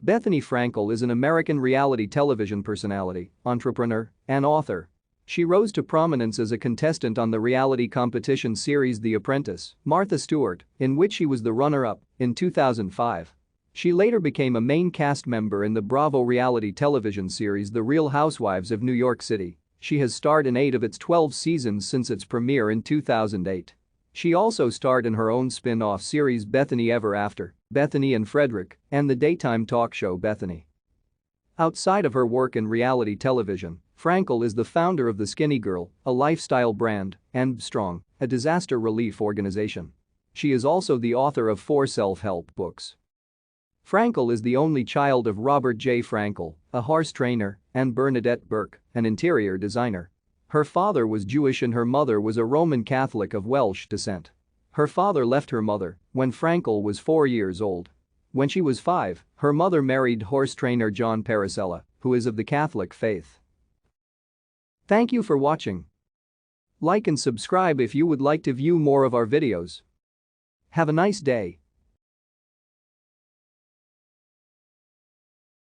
Bethenny Frankel is an American reality television personality, entrepreneur, and author. She rose to prominence as a contestant on the reality competition series The Apprentice, Martha Stewart, in which she was the runner-up, in 2005. She later became a main cast member in the Bravo reality television series The Real Housewives of New York City. She has starred in 8 of its 12 seasons since its premiere in 2008. She also starred in her own spin-off series Bethenny Ever After, Bethenny and Fredrik, and the daytime talk show Bethenny. Outside of her work in reality television, Frankel is the founder of The Skinny Girl, a lifestyle brand, and Strong, a disaster relief organization. She is also the author of 4 self-help books. Frankel is the only child of Robert J. Frankel, a horse trainer, and Bernadette Burke, an interior designer. Her father was Jewish and her mother was a Roman Catholic of Welsh descent. Her father left her mother when Frankel was 4 years old. When she was 5, her mother married horse trainer John Paracella, who is of the Catholic faith. Thank you for watching. Like and subscribe if you would like to view more of our videos. Have a nice day.